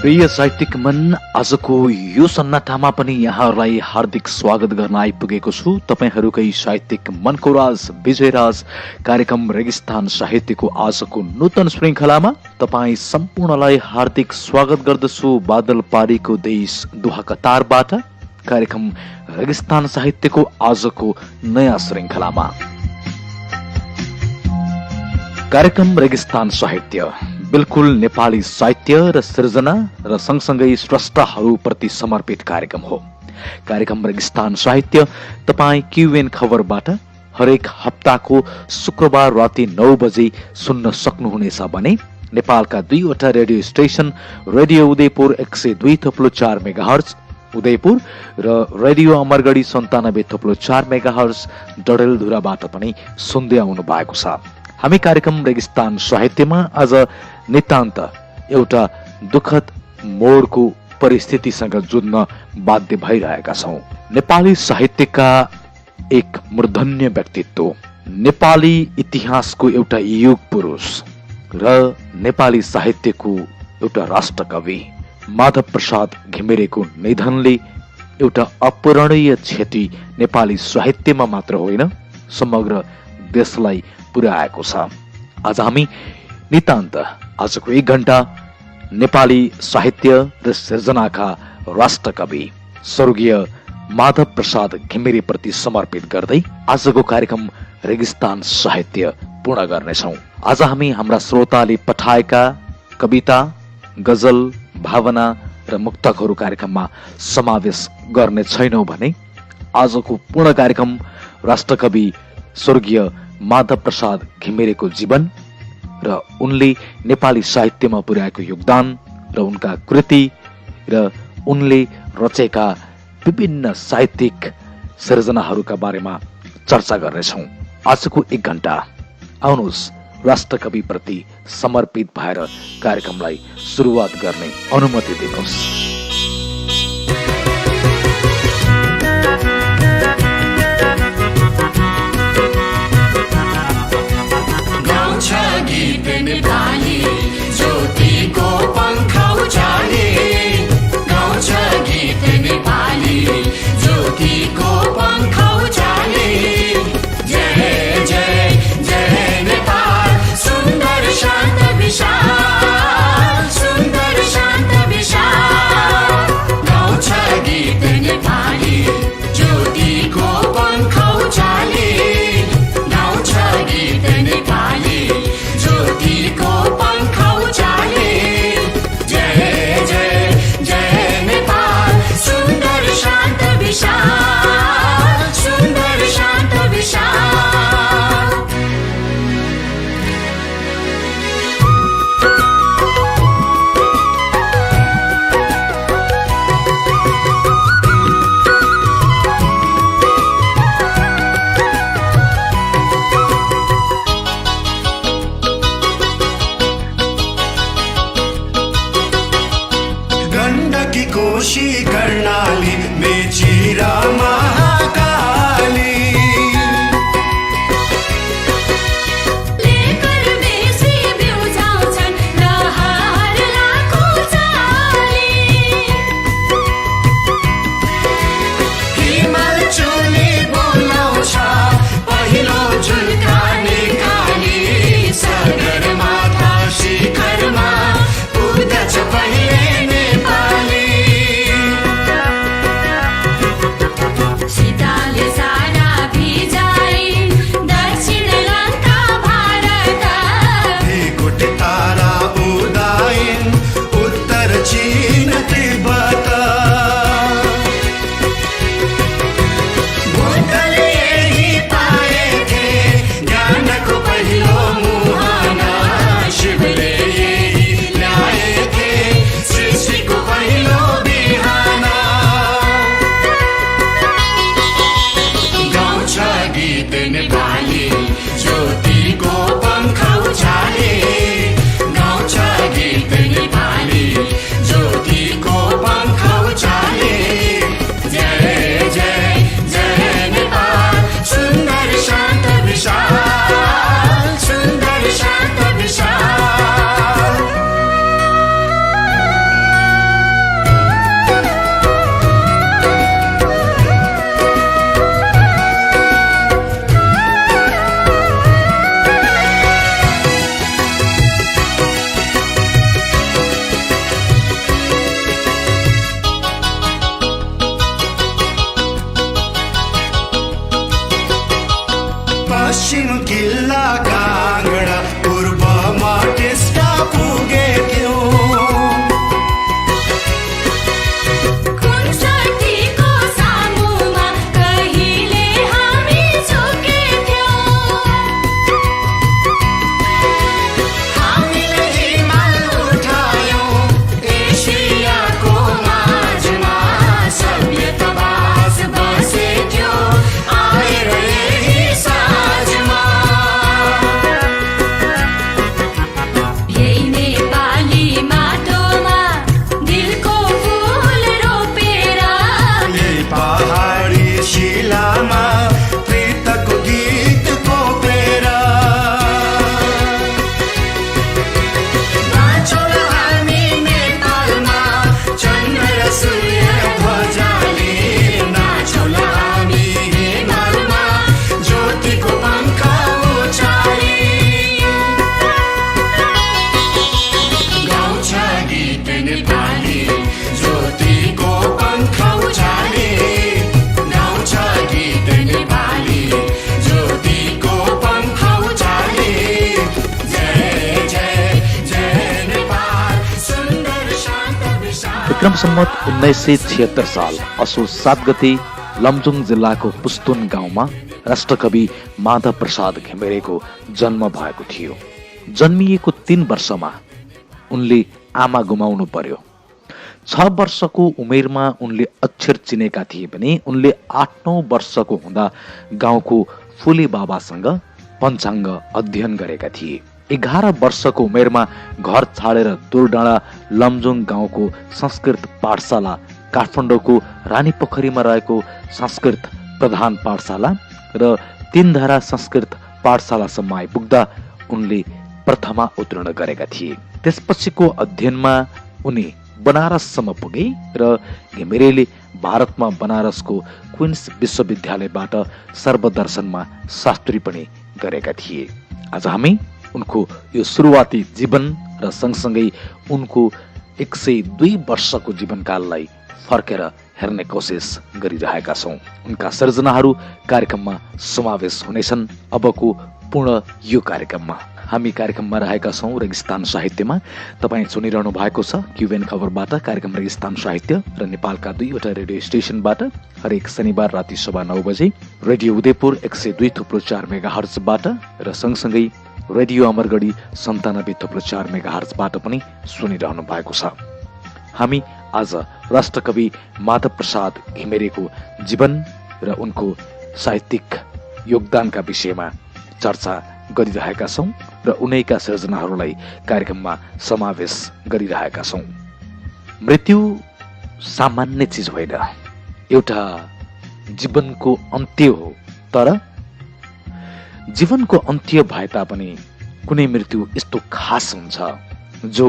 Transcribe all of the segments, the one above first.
प्रिय साहित्यिक मन, आजको यो सन्नाटामा पनि यहाँहरूलाई हार्दिक स्वागत गर्न आइपुगेको छु। तपाईहरूकै साहित्यिक मनको राज विजयराज कार्यक्रम रेगिस्तान साहित्यको आजको नूतन श्रृङ्खलामा तपाईँ सम्पूर्णलाई हार्दिक स्वागत गर्दछु। बादल पारीको देश दुहा कतारबाट कार्यक्रम रेगिस्तान साहित्यको आजको नयाँ श्रृङ्खलामा। कार्यक्रम रेगिस्तान साहित्य बिल्कुल नेपाली साहित्य र सृजना र सँगसँगै स्रष्टाहरूप्रति समर्पित कार्यक्रम हो। कार्यक्रम रेगिस्तान साहित्य तपाईँ क्युएन खबरबाट हरेक हप्ताको शुक्रबार राति 9 बजे सुन्न सक्नुहुनेछ भने नेपालका दुईवटा radio station radio Udaipur 102.4 megahertz Udaipur र रेडियो अमरगढी 97.4 मेगाहर्ज डडेलधुराबाट पनि सुन्दै आउनु भएको छ। हामी कार्यक्रम रेगिस्तान साहित्यमा आज नितान्त एउटा दुःखद मोडको परिस्थितिसँग जुझ्न बाध्य भइरहेका छौं। नेपाली साहित्यका एक मूर्धन्य व्यक्तित्व, नेपाली इतिहासको एउटा युग पुरुष र नेपाली साहित्यको एउटा राष्ट्रकवि माधव प्रसाद घिमिरेको निधनले एउटा अपूरणीय क्षति नेपाली साहित्यमा मात्र होइन समग्र देशलाई पुर्याएको छ। आज हामी नितान्त आजको 1 घण्टा नेपाली साहित्य र सृजनाका राष्ट्रकवि स्वर्गीय माधव प्रसाद घिमिरे प्रति समर्पित गर्दै आजको कार्यक्रम रेगिस्तान साहित्य पूर्ण गर्नेछौँ। आज हामी हाम्रा श्रोताले पठाएका कविता, गजल, भावना र मुक्तकहरू कार्यक्रममा समावेश गर्ने छैनौँ भने आजको पूर्ण कार्यक्रम राष्ट्रकवि स्वर्गीय माधव प्रसाद घिमिरेको जीवन र उनले नेपाली साहित्यमा पुर्याएको योगदान र उनका कृति र उनले रचेका विभिन्न साहित्यिक सृजनाहरूका बारेमा चर्चा गर्नेछौँ। आजको 1 घण्टा आउनुहोस् राष्ट्रकवि प्रति समर्पित भएर कार्यक्रमलाई सुरुवात गर्ने अनुमति दिनुहोस्। नेपाली ज्योतिको पंख उचाले गाउँछ गीत नेपाली ज्योतिको पंख उचाले। जय जय जय नेपाल सुन्दर शान्त विशाल सुन्दर शान्त विशाल गाउँछ गीत नेपाली ज्योतिको पंख उचाले गाउँछ गीत नेपाली ज्योतिको पंख उचाले। जय जय जय नेपाल सुन्दर शान्त विशाल सुन्दर शान्त विशाल। कोशी कर्णाली मेची र महाकाली लेकर बेसी बिउजाउँछन् र हार लाखो चाली। हिमाल चुली बोलाउँछ पहिलो झुल्का निकाली सगरमाथा शिखरमा पुग्दछ पहिले नेपाली। विक्रम सम्वत 1976 साल असोज 7 गते लमजुङ जिल्लाको पुस्तुन गाउँमा राष्ट्रकवि माधव प्रसाद घिमिरेको जन्म भएको थियो। जन्मिएको 3 वर्षमा उनले आमा गुमाउनु पर्यो। 6 वर्षको उमेरमा उनले अक्षर चिनेका थिए भने उनले 8-9 वर्षको हुँदा गाउँको फुले बाबासँग पञ्चाङ्ग अध्ययन गरेका थिए। 11 वर्षको उमेरमा घर छाडेर दुरडाँडा लमजुङ गाउँको संस्कृत पाठशाला, काठमाडौँको रानीपोखरीमा रहेको संस्कृत प्रधान पाठशाला र तीनधारा संस्कृत पाठशालासम्म आइपुग्दा उनले प्रथमा उत्तीर्ण गरेका थिए। त्यसपछिको अध्ययनमा उनी बनारससम्म पुगे र घिमिरेले भारतमा बनारसको क्वीन्स विश्वविद्यालयबाट सर्वदर्शनमा शास्त्री पनि गरेका थिए। आज हामी उनको यो सुरुवाती जीवन र सँगसँगै उनको 102 वर्षको जीवनकाललाई फर्केर हेर्ने कोसिस गरिरहेका छौँ। उनका सृजनाहरू कार्यक्रममा समावेश हुनेछन्। अबको पूर्ण यो कार्यक्रममा हामी कार्यक्रममा रहेका छौँ रेगिस्तान साहित्यमा। तपाईँ सुनिरहनु भएको छ क्युबेन खबरबाट कार्यक्रम रेगिस्तान साहित्य र नेपालका 2वटा रेडियो स्टेसनबाट हरेक शनिबार राति 9:15 बजे रेडियो उदयपुर 102.4 मेगाहर्जबाट र सँगसँगै रेडियो अमरगढी 97.4 मेगाहर्जबाट पनि सुनिरहनु भएको छ। हामी आज राष्ट्रकवि माधव प्रसाद घिमिरेको जीवन र उनको साहित्यिक योगदानका विषयमा चर्चा गरिरहेका छौँ र उनैका सृजनाहरूलाई कार्यक्रममा समावेश गरिरहेका छौँ। मृत्यु सामान्य चिज होइन, एउटा जीवनको अन्त्य हो। तर जीवनको अन्त्य भए तापनि कुनै मृत्यु यस्तो खास हुन्छ जो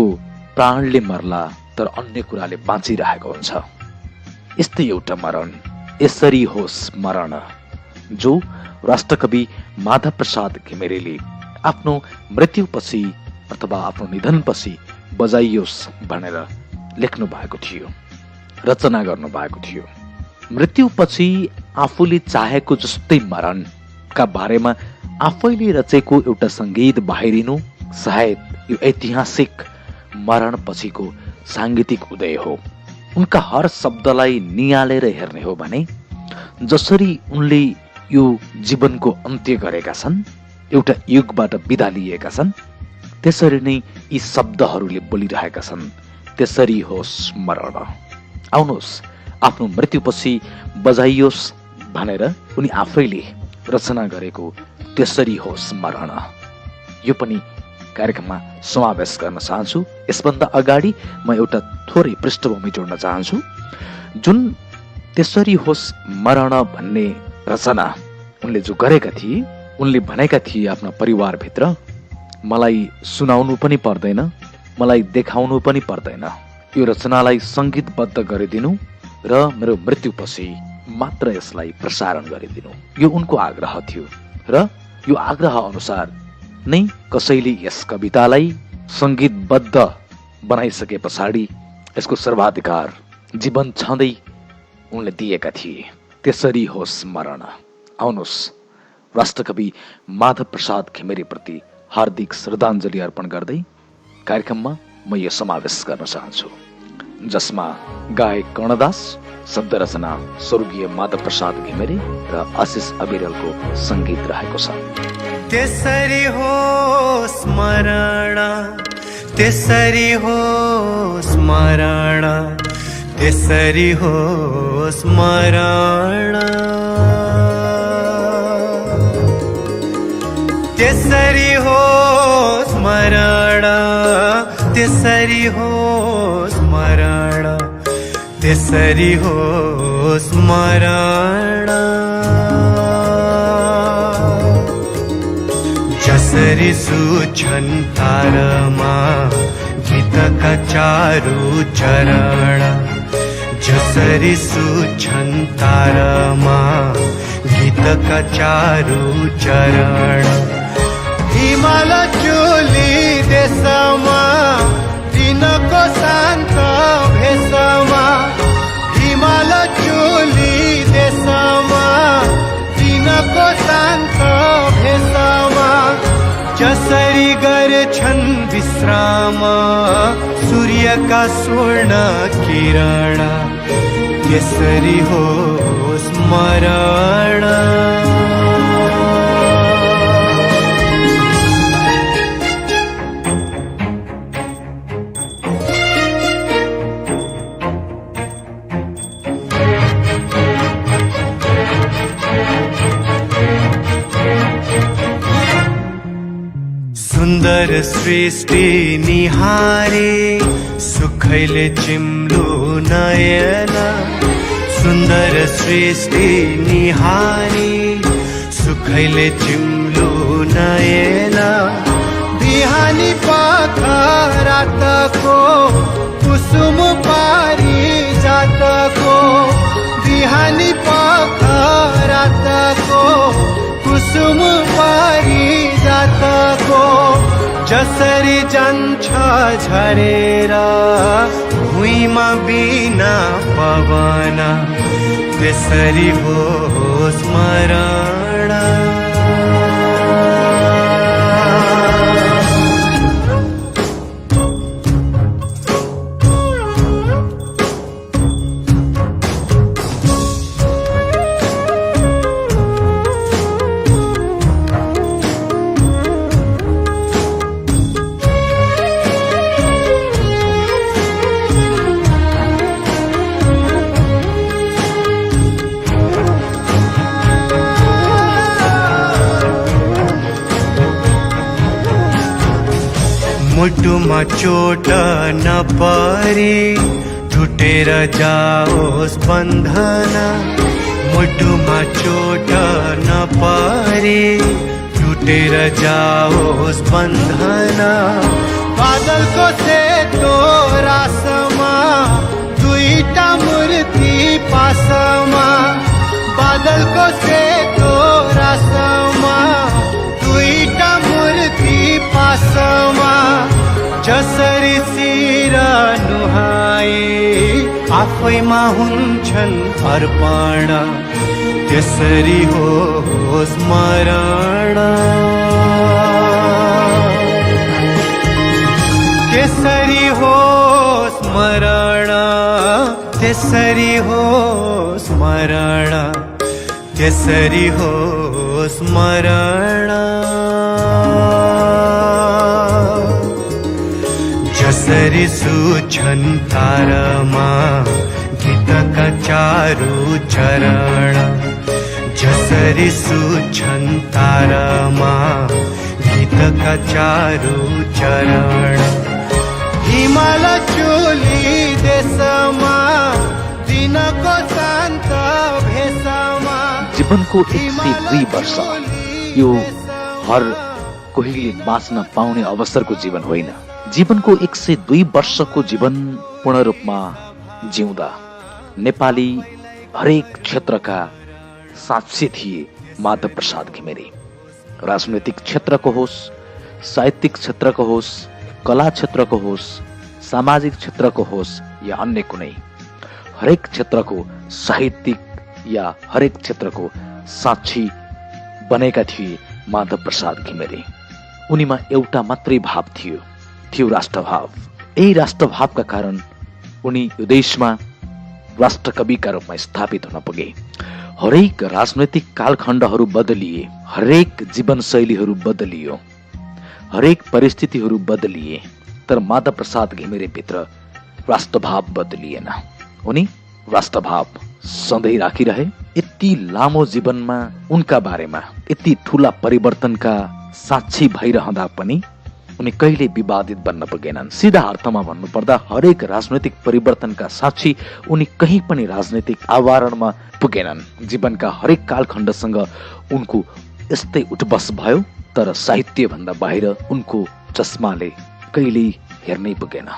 प्राणले मर्ला तर अन्य कुराले बाँचिरहेको हुन्छ। यस्तै एउटा मरण, यसरी होस् मरण, जो राष्ट्रकवि माधव प्रसाद घिमिरेले आफ्नो मृत्युपछि अथवा आफ्नो निधनपछि बजाइयोस् भनेर लेख्नु भएको थियो, रचना गर्नु भएको थियो। मृत्युपछि आफूले चाहेको जस्तै मरणका बारेमा आफैले रचेको एउटा सङ्गीत बाहिरिनु सायद यो ऐतिहासिक मरण पछिको साङ्गीतिक उदय हो। उनका हर शब्दलाई नियालेर हेर्ने हो भने जसरी उनले यो जीवनको अन्त्य गरेका छन्, एउटा युगबाट बिदा लिएका छन्, त्यसरी नै यी शब्दहरूले बोलिरहेका छन्, त्यसरी होस् मरण। आउनुहोस् आफ्नो मृत्युपछि बजाइयोस् भनेर उनी आफैले रचना गरेको त्यसरी होस् मरण यो पनि कार्यक्रममा समावेश गर्न चाहन्छु। यसभन्दा अगाडि म एउटा थोरै पृष्ठभूमि जोड्न चाहन्छु। जुन त्यसरी होस् मरण भन्ने रचना उनले जो गरेका थिए, उनले भनेका थिए आफ्ना परिवारभित्र, मलाई सुनाउनु पनि पर्दैन, मलाई देखाउनु पनि पर्दैन, यो रचनालाई सङ्गीतबद्ध गरिदिनु र मेरो मृत्युपछि मात्र यसलाई प्रसारण गरिदिनु, यो उनको आग्रह थियो। र यो आग्रह अनुसार नै कसैले यस कवितालाई सङ्गीतबद्ध बनाइसके पछाडि यसको सर्वाधिकार जीवन छँदै उनले दिएका थिए। त्यसरी होस् मरण। आउनुहोस् राष्ट्रकवि माधव प्रसाद घिमिरेप्रति हार्दिक श्रद्धाञ्जली अर्पण गर्दै कार्यक्रममा म यो समावेश गर्न चाहन्छु, जसमा गायक कर्णदास, शब्द रचना स्वर्गीय माधव प्रसाद घिमिरे र आशिष अविरलको सङ्गीत रहेको छ। त्यसरी होस् मरण, त्यसरी होस् मरण, त्यसरी होस् मरण, त्यसरी होस् मरण, त्यसरी होस् मरण, त्यसरी होस् मरण। जसरी सुछन् तारमा गीतका चारु चरण, जसरी सुछन् तारमा गीतका चारु चरण। हिमाल चोली देशमा दिनको शान्त भेषमा, हिमाल चोली देशमा दिनको शान्त भेषमा। जस जसरी गर्छन् विश्राम सूर्यका स्वर्ण किरण त्यसरी हो स्मरण। सुन्दर सृष्टि निहारे सुखैले चिम्लो नयन। सुन्दर सृष्टि निहारे सुखैले चिम्लो नयन। बिहानी पख रातको कुसुम पारी जातको। बिहानी पख रातको कुसुम पारी जातको। जसरी जान्छ झरेर भुइँमा बिना पवन त्यसरी हो स्मरण। मुटुमा चोट नपरे टुटेर जाओस् बन्धन। मुटुमा चोट नपरे टुटेर जाओस् बन्धन। बादलको सेतो रासमा दुईटा मूर्ति पासमा। बादलको सेतो रासमा दुईटा मूर्ति पासमा। जसरी शिर नुहाए आफैमा हुन्छन् अर्पण त्यसरी हो स्मरण। त्यसरी हो स्मरण। त्यसरी हो स्मरण। त्यसरी हो स्मरण। जसरी सुछन् तारमा गीतका चारु चरण। जसरी सुछन् तारमा गीतका चारु चरण। हिमाल चोली देशमा दिनको शान्त भेषमा। जीवनको 102 वर्ष यो हर कोहीले बाँच्न पाउने अवसरको जीवन होइन। जीवनको 102 वर्षको जीवन पूर्ण रूपमा जिउँदा नेपाली हरेक क्षेत्रका साक्षी थिए माधव प्रसाद घिमिरे। राजनैतिक क्षेत्रको होस्, साहित्यिक क्षेत्रको होस्, कला क्षेत्रको होस्, सामाजिक क्षेत्रको होस् या अन्य कुनै, हरेक क्षेत्रको साहित्यिक या हरेक क्षेत्रको साक्षी बनेका थिए माधव प्रसाद घिमिरे। उनीमा एउटा मात्रै भाव थियो राष्ट्रभाव। यही राष्ट्रभावका कारण उनी यो देशमा राष्ट्रकविका रूपमा स्थापित हुन पुगे। हरेक राजनैतिक कालखण्डहरू बदलिए, हरेक जीवनशैलीहरू बदलियो, हरेक परिस्थितिहरू बदलिए, तर माधव प्रसाद घिमिरेभित्र राष्ट्रभाव बदलिएन। उनी राष्ट्रभाव सधैँ राखिरहे। यति लामो जीवनमा उनका बारेमा यति ठूला परिवर्तनका साक्षी भइरहँदा पनि उनी कहिले विवादित बन्न पुगेनन्। सीधा अर्थमा भन्नुपर्दा हरेक राजनैतिक परिवर्तनका साक्षी उनी कहीँ पनि राजनैतिक आवरणमा पुगेनन्। जीवनका हरेक कालखण्डसँग उनको यस्तै उठबस भयो, तर साहित्य भन्दा बाहिर उनको चस्माले कहिल्यै हेर्नै पुगेन।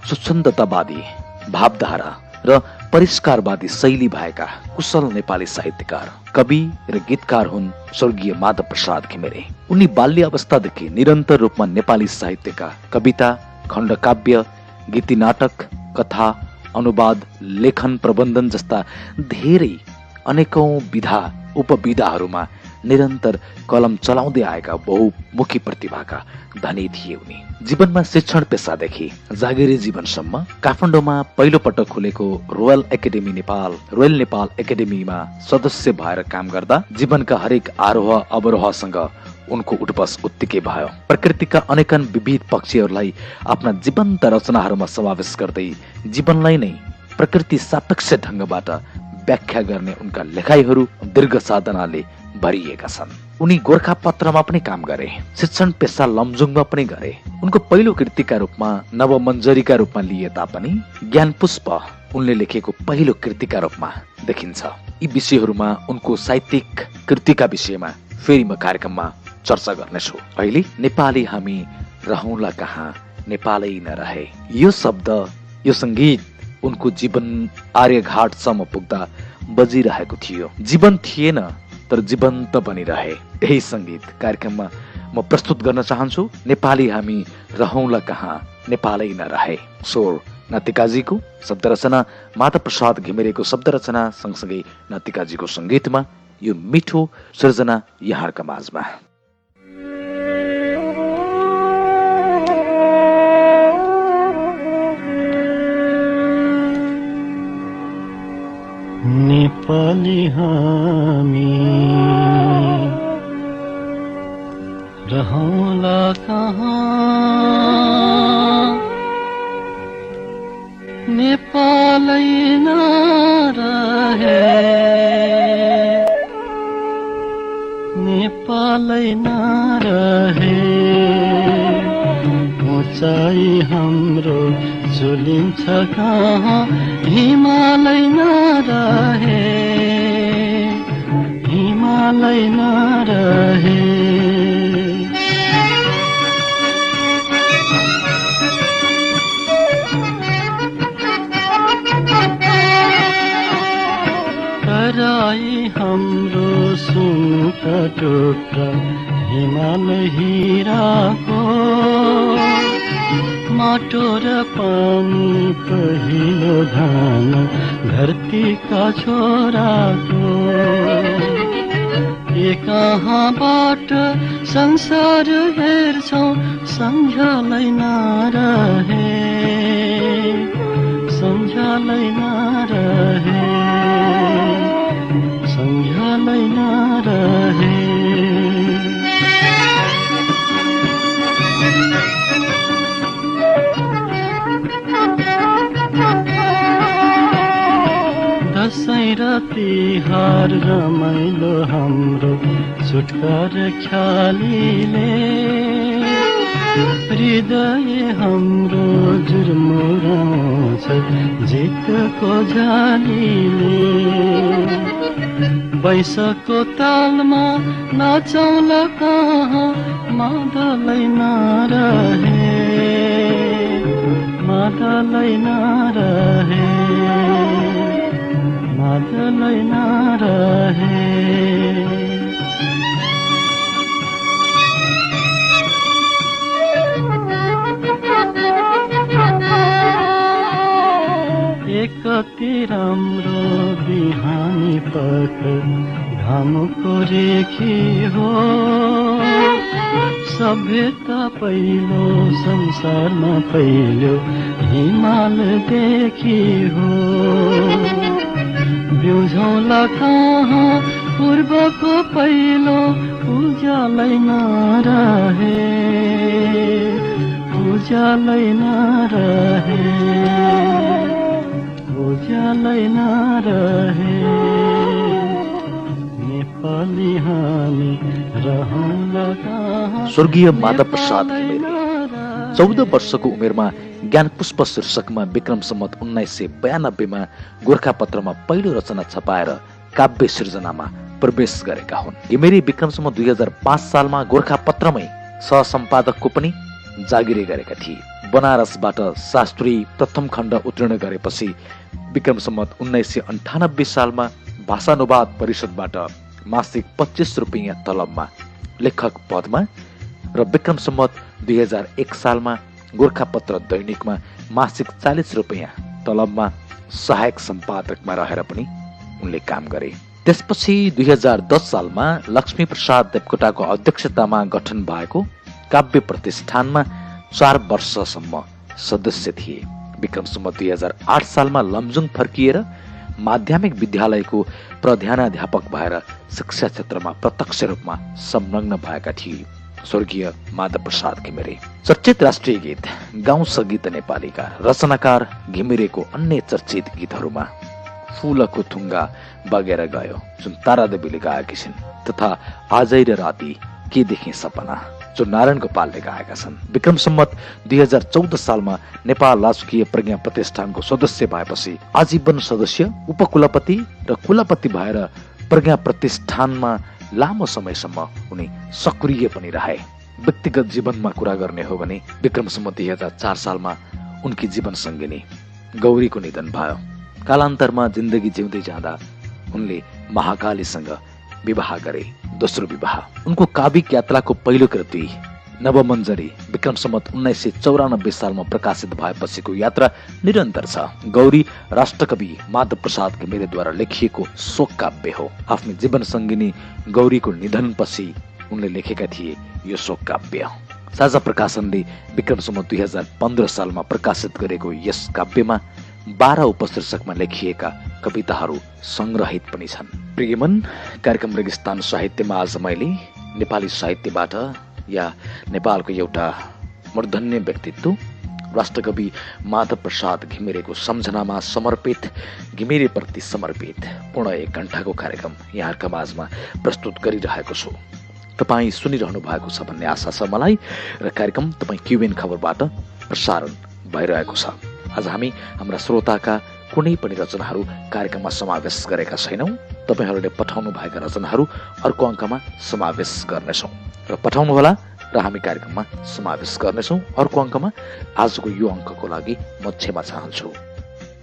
स्वच्छन्दतावादी भावधारा र परिष्कारवादी शैली भएका कुशल नेपाली साहित्यकार, कवि र गीतकार हुन् स्वर्गीय माधव प्रसाद घिमिरे। उनी बाल्य अवस्थादेखि निरन्तर रूपमा नेपाली साहित्यका कविता, खण्डकाव्य, गीति नाटक, कथा, अनुवाद, लेखन, प्रबन्धन जस्ता धेरै अनेकौं विधा उपविधाहरूमा निरन्तर कलम चलाउँदै आएका बहुमुखी प्रतिभाका धनी थिए उनी। जीवनमा शिक्षण पेसादेखि जागिरी जीवनसम्म काठमाडौँमा पहिलो पटक खुलेको रोयल नेपाल एकाडेमीमा सदस्य भएर काम गर्दा जीवनका हरेक आरोह अवरोहसँग उनको उठबस उत्तिकै भयो। प्रकृतिका अनेकन विविध पक्षीहरूलाई आफ्ना जीवन्त रचनाहरूमा समावेश गर्दै जीवनलाई नै प्रकृति सापेक्ष ढङ्गबाट व्याख्या गर्ने उनका लेखाइहरू दीर्घ साधनाले भरिएका छन्। उनी गोरखापत्रमा पनि काम गरे, शिक्षण पेसा लमजुङमा पनि गरे। उनको पहिलो कृतिका रूपमा नवमञ्जरीका रूपमा लिए तापनि ज्ञानपुष्प उनले लेखेको पहिलो कृतिका रूपमा देखिन्छ। यी विषयहरूमा उनको साहित्यिक कृतिका विषयमा फेरि म कार्यक्रममा चर्चा गर्नेछु। अहिले नेपाली हामी रहौँला कहाँ, नेपालै नरहे, यो शब्द, यो संगीत उनको जीवन आर्यघाटसम्म पुग्दा बजिरहेको थियो। जीवन थिएन तर जीवन्त बनिरहे। यही संगीत कार्यक्रममा म प्रस्तुत गर्न चाहन्छु। नेपाली हामी रहौँला कहाँ, नेपालै नरहे। स्वर नातिकाजीको, शब्द रचना माता प्रसाद घिमिरेको शब्द रचना सँगसँगै नातिकाजीको संगीतमा यो मिठो सृजना यहाँका माझमा। नेपाली हामी रहौँला कहाँ, नेपालै नरहे, नेपालै नरहे। उँचाइ हाम्रो झुलिन्छ कहाँ, हिमालय नरहे, हिमालय नरहे। तराई हाम्रो सुनका टुक्रा हिमालय हिराको, माटो र पानी पहिलो धान धरतीका छोराको। कहाँबाट संसार हेर्छौ सम्झलै नरहे, सम्झलै नरहे, सम्झलै नरहे। दसैँ र तिहार रमाइलो हाम्रो छुटकार ख्यालीले, हृदय हाम्रो जुर्मुराउँछ जितको झालीले। बैसको तालमा नाचौँला कहाँ, मादलै नरहे, मादलै नरहे, मादलै नरहे। कति राम्रो बिहानी पख घामको रेखी हो, सभ्यता पहिलो संसारमा पहिलो हिमालदेखि हो। बिउझौँला कहाँ पूर्वको पहिलो उज्यालै नरहे, उज्यालै नरहे, उज्यालै नरहे। नेपाली हामी रहौँला कहाँ। स्वर्गीय माधव प्रसाद घिमिरे 14 वर्षको उमेरमा ज्ञानपुष्प शीर्षकमा विक्रम सम्वत 1992मा गोरखापत्रमा पहिलो रचना छपाएर काव्य सृजनामा प्रवेश गरेका हुन्। घिमिरे विक्रम सम्वत 2005 सालमा गोरखापत्रमै सहसम्पादकको पनि जागिरी गरेका थिए। बनारसबाट शास्त्री प्रथम खण्ड उत्तीर्ण गरेपछि विक्रम सम्वत 1998 सालमा भाषानुवाद परिषदबाट मासिक 25 रुपियाँ तलबमा लेखक पदमा र विक्रम सम्वत 2001 सालमा गोरखापत्र दैनिकमा मासिक 40 रुपियाँ तलबमा सहायक सम्पादकमा रहेर पनि उनले काम गरे। त्यसपछि 2010 सालमा लक्ष्मी प्रसाद देवकोटाको अध्यक्षतामा गठन भएको काव्य प्रतिष्ठानमा 4 वर्षसम्म सदस्य थिए। विक्रम सम्वत 2008 सालमा लमजुङ फर्किएर माध्यमिक विद्यालयको प्रधानाध्यापक भएर शिक्षा क्षेत्रमा प्रत्यक्ष रूपमा संलग्न भएका थिए स्वर्गीय माधव प्रसाद घिमिरे। चर्चित राष्ट्रिय गीत गाउँ सगीत नेपालीका रचनाकार घिमिरेको अन्य चर्चित गीतहरूमा फूलको थुङ्गा बगेर गयो जुन तारादेवीले गाएकी छिन्, तथा आजै र राति के देखे सपना जो नारायण गोपालले गाएका छन्। विक्रम सम्वत 2014 सालमा नेपाल राजकीय प्रज्ञा प्रतिष्ठानको सदस्य भएपछि आजीवन सदस्य, उपकुलपति र कुलपति भएर प्रज्ञा प्रतिष्ठानमा लामो समयसम्म उनी सक्रिय पनि रहे। व्यक्तिगत जीवनमा कुरा गर्ने हो भने विक्रम सम्वत 2004 सालमा उनकी जीवन सङ्गिनी गौरीको निधन भयो। कालान्तरमा जिन्दगी जिउँदै जाँदा उनले महाकालीसँग विवाह गरे, दोस्रो विवाह। उनको काव्यिक यात्राको पहिलो कृति नवमञ्जरी विक्रम सम्वत 1994 सालमा प्रकाशित भएपछिको यात्रा निरन्तर छ। गौरी राष्ट्रकवि माधव प्रसाद घिमिरेद्वारा लेखिएको शोक काव्य हो। आफ्नो जीवन सङ्गिनी गौरीको निधनपछि उनले लेखेका थिए यो शोक काव्य। साझा प्रकाशनले विक्रम सम्वत 2015 सालमा प्रकाशित गरेको यस काव्यमा 12 उपशीर्षकमा लेखिएका कविताहरू संग्रहित पनि छन्। प्रियमन, कार्यक्रम रेगिस्तान साहित्यमा आज मैले नेपाली साहित्यबाट या नेपालको एउटा मूर्धन्य व्यक्तित्व राष्ट्रकवि माधव प्रसाद घिमिरेको सम्झनामा समर्पित, घिमिरेप्रति समर्पित पूर्ण 1 घण्टाको कार्यक्रम यहाँहरूका माझमा प्रस्तुत गरिरहेको छु। तपाईँ सुनिरहनु भएको छ भन्ने आशा छ मलाई, र कार्यक्रम तपाईँ क्युएन खबरबाट प्रसारण भइरहेको छ। आज हामी हाम्रा श्रोताका कुनै पनि रचनाहरू कार्यक्रममा समावेश गरेका छैनौँ। तपाईँहरूले पठाउनु भएका रचनाहरू अर्को अङ्कमा समावेश गर्नेछौँ र पठाउनुहोला र हामी कार्यक्रममा समावेश गर्नेछौँ अर्को अङ्कमा। आजको यो अङ्कको लागि म क्षमा चाहन्छु।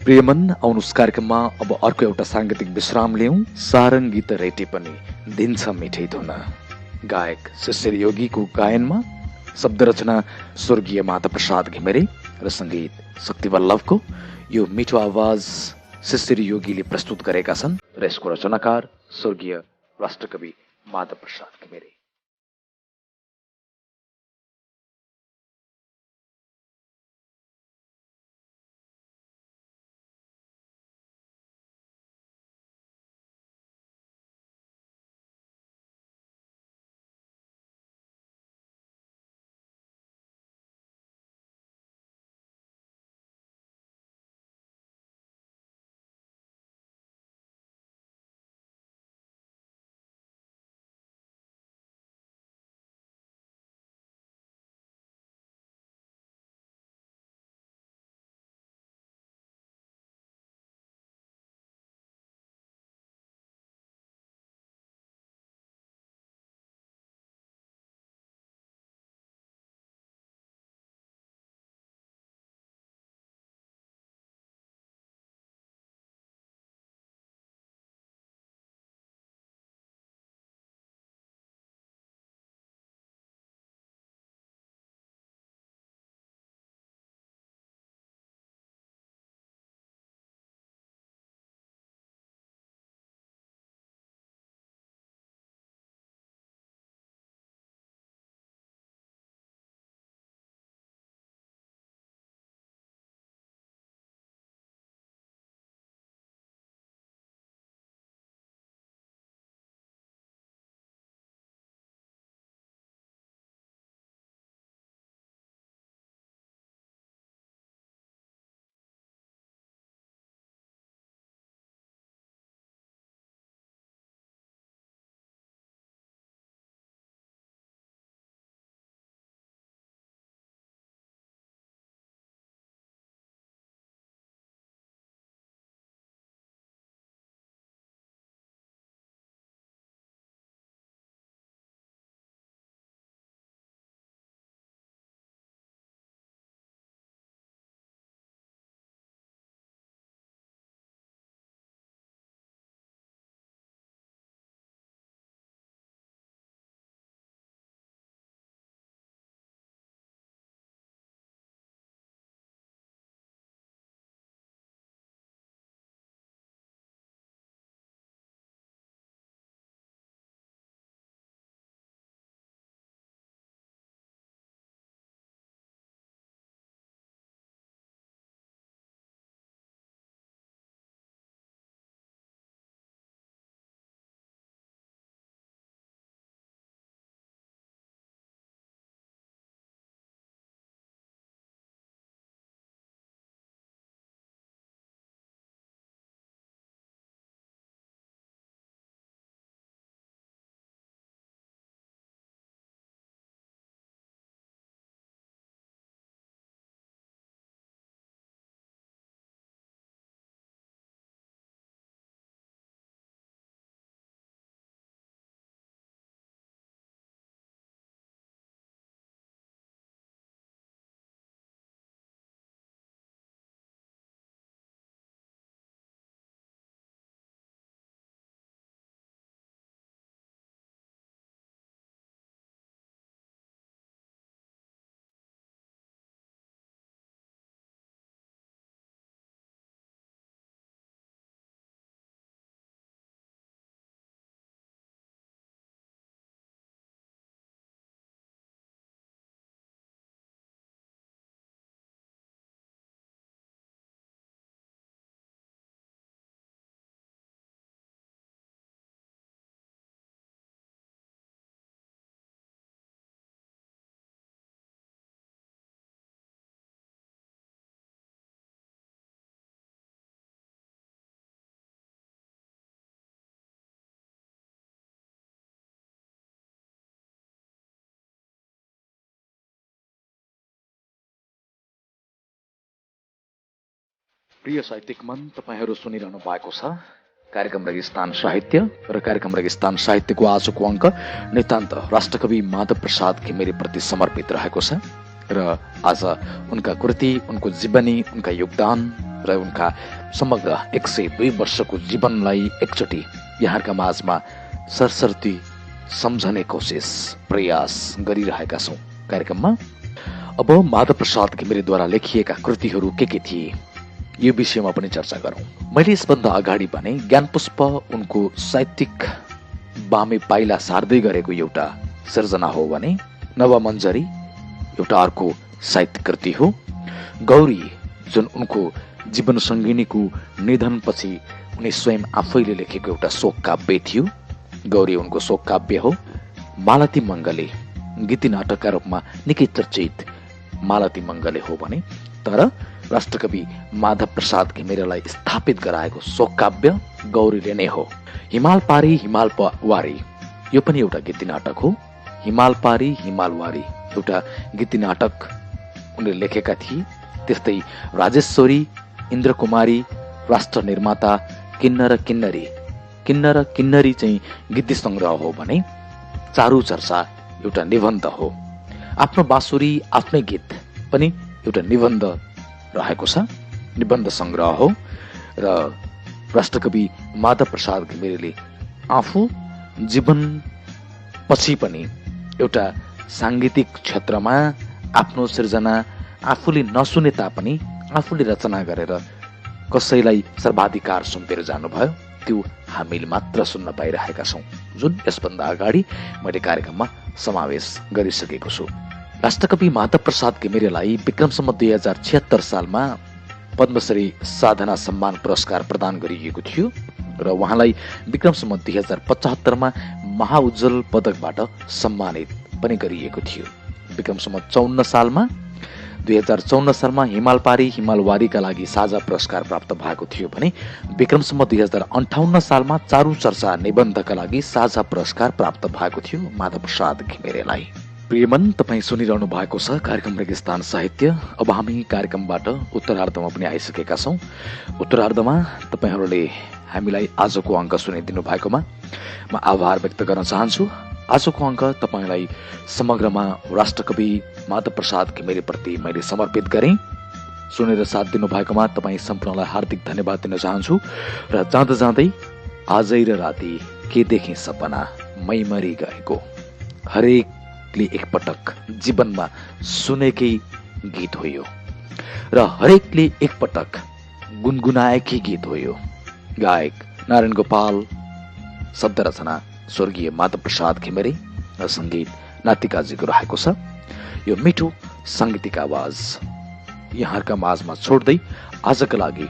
प्रियमन, आउनुहोस् कार्यक्रममा अब अर्को एउटा साङ्गीतिक विश्राम लियौँ। सारङ्गी त रेटे पनि दिन्छ मिठै धुन, गायक शिशिर योगीको गायनमा, शब्द रचना स्वर्गीय माधव प्रसाद घिमिरे र सङ्गीत शक्ति वल्लभको। यो मिठो आवाज शिशिर योगीले प्रस्तुत गरेका छन् र यसको रचनाकार स्वर्गीय राष्ट्रकवि माधव प्रसाद घिमिरे। प्रिय साहित्यिक मन, तपाईहरू सुनिरहनु भएको छ कार्यक्रम रेगिस्तान साहित्य र कार्यक्रम रेगिस्तान साहित्यको आजको अङ्क नितान्त राष्ट्रकवि माधव प्रसाद घिमिरे प्रति समर्पित रहेको छ र आज उनका कृति, उनको जीवनी, उनका योगदान र उनका समग्र 102 वर्षको जीवनलाई एकचोटि यहाँका माझमा सरसर्ती सम्झने कोसिस प्रयास गरिरहेका छौँ कार्यक्रममा। अब माधव प्रसाद घिमिरेद्वारा लेखिएका कृतिहरू के थिए यो विषयमा पनि चर्चा गरौँ। मैले यसभन्दा अगाडि भने ज्ञानपुष्प उनको साहित्यिक बामे पाइला सार्दै गरेको एउटा सृजना हो भने नवमञ्जरी एउटा अर्को साहित्यिक कृति हो। गौरी जुन उनको जीवन सङ्गिनीको निधनपछि उनी स्वयं आफैले लेखेको एउटा शोक काव्य थियो। गौरी उनको शोक काव्य हो। मालती मङ्गले गीति नाटकका रूपमा निकै चर्चित मालती मङ्गले हो भने तर राष्ट्रकवि माधव प्रसाद घिमिरेलाई स्थापित गराएको शोक काव्य गौरीले नै हो। हिमाल पारी हिमाल वारी यो पनि एउटा गीति नाटक हो। हिमाल पारी हिमाल वारी एउटा गीति नाटक उनले लेखेका थिए। त्यस्तै राजेश्वरी, इन्द्रकुमारी, राष्ट्र निर्माता, किन्नर किन्नरी, किन्नर किन्नरी चाहिँ गीति सङ्ग्रह हो भने चारु चर्चा एउटा निबन्ध हो। आफ्नो बाँसुरी आफ्नै गीत पनि एउटा निबन्ध रहेको छ, निबन्ध सङ्ग्रह हो। र राष्ट्रकवि माधव प्रसाद घिमिरेले आफू जीवन पछि पनि एउटा साङ्गीतिक क्षेत्रमा आफ्नो सृजना आफूले नसुने तापनि आफूले रचना गरेर कसैलाई सर्वाधिकार सुम्पेर जानुभयो। त्यो हामीले मात्र सुन्न पाइरहेका छौँ, जुन यसभन्दा अगाडि मैले कार्यक्रममा समावेश गरिसकेको छु। राष्ट्रकवि माधव प्रसाद घिमिरेलाई विक्रमसम्म 2076 सालमा पद्मश्री साधना सम्मान पुरस्कार प्रदान गरिएको थियो र उहाँलाई विक्रमसम्म 2075 महाउज्जवल पदकबाट सम्मानित पनि गरिएको थियो। विक्रमसम्म 54 सालमा 2054 सालमा हिमाल पारी हिमाल वारीका लागि साझा पुरस्कार प्राप्त भएको थियो भने विक्रमसम्म 2058 सालमा चारु चर्चा निबन्धका लागि साझा पुरस्कार प्राप्त भएको थियो माधव प्रसाद घिमिरेलाई। प्रियमन, तपाईँ सुनिरहनु भएको छ कार्यक्रम रेगिस्तान साहित्य। अब हामी कार्यक्रमबाट उत्तरार्धमा पनि आइसकेका छौँ। उत्तरार्धमा तपाईँहरूले हामीलाई आजको अङ्क सुनिदिनु भएकोमा म आभार व्यक्त गर्न चाहन्छु। आजको अङ्क तपाईँलाई समग्रमा राष्ट्रकवि माधव प्रसाद घिमिरेप्रति मैले समर्पित गरेँ। सुनेर साथ दिनुभएकोमा तपाईँ सम्पूर्णलाई हार्दिक धन्यवाद दिन चाहन्छु। र जाँदा जाँदै आजै र राति के देखेँ सपना मै मरि गएको, हरेकले एकपटक जीवनमा सुनेकै गीत हो यो र हरेकले एकपटक गुनगुनाएकै गीत हो यो। गायक नारायण गोपाल, शब्द रचना स्वर्गीय माधव प्रसाद घिमिरे र सङ्गीत नातिकाजीको रहेको छ। यो मिठो साङ्गीतिक आवाज यहाँका माझमा छोड्दै आजका लागि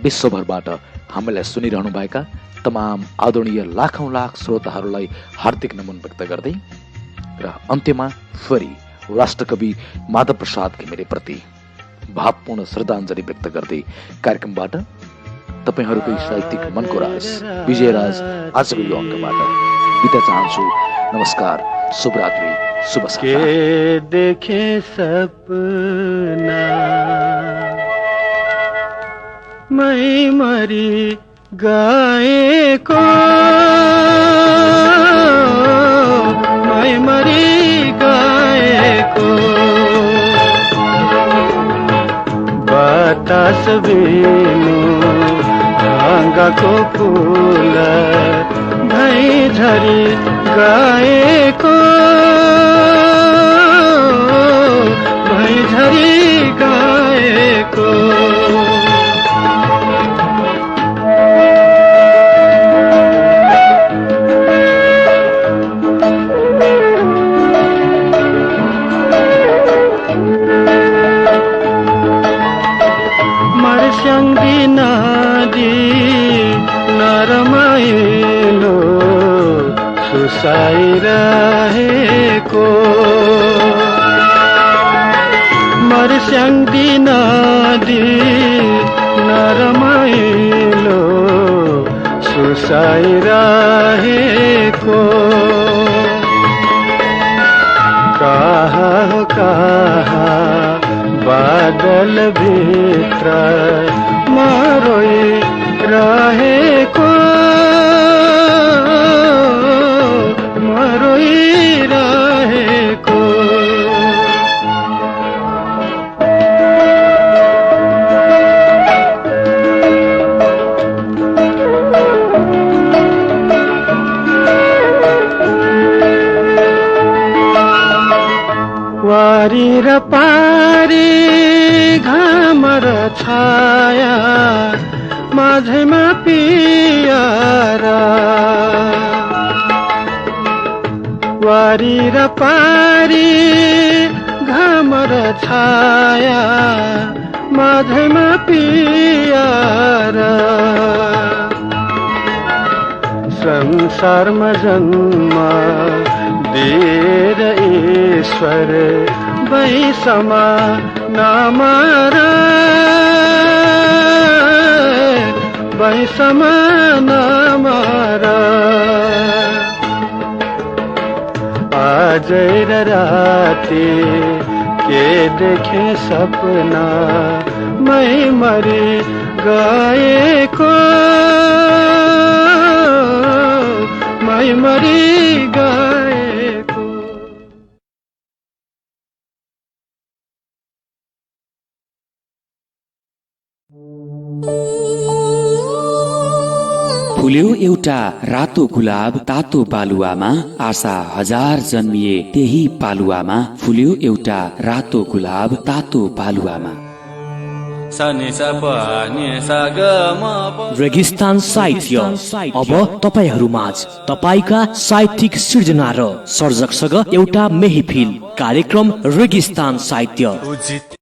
विश्वभरबाट हामीलाई सुनिरहनुभएका तमाम आदरणीय लाखौँ लाख श्रोताहरूलाई हार्दिक नमन व्यक्त गर्दै र अन्त्यमा फेरि राष्ट्रकवि माधव प्रसाद घिमिरेप्रति भावपूर्ण श्रद्धाञ्जली व्यक्त गर्दै कार्यक्रमबाट तपाईहरूकै साहित्यिक मनको राज विजयराज आजको यो अङ्कबाट बिदा चाहन्छु। नमस्कार, शुभरात्रि, शुभ सपना। के देखे सपना मै मरी गएको, मै मरी गएको, बतास बिनु ढङ्गको फुल धै झरी गएको, धै झरी गएको। मर्स्याङ्गी नदी नरमाइलो सुसाइरहेको, मर्स्याङ्गी नदी नरमाइलो सुसाइरहेको, कहाँ कहाँ बादल भित्र मरोइरहेको मरोइरहेको वारी र पारी घाम र छाया माझैमा पियारा वारी र पारी घाम र छाया माझैमा पियारा संसारमा जन्म दिएर ईश्वर वैसमा नमारा वैसमा नमारा आजै र राति के देखे सपना मै मरि गएको मै मरि गएको फुल्यो एउटा रातो गुलाब तातो बालुवामा आशा हजार जन्मिए त्यही पालुवामा फुल्यो एउटा रातो गुलाब तातो बालुवामा रेगिस्तान साहित्य अब तपाईहरूमाझ तपाईका साहित्यिक सृजना र सर्जकसँग एउटा मेहफिल कार्यक्रम रेगिस्तान साहित्य उचित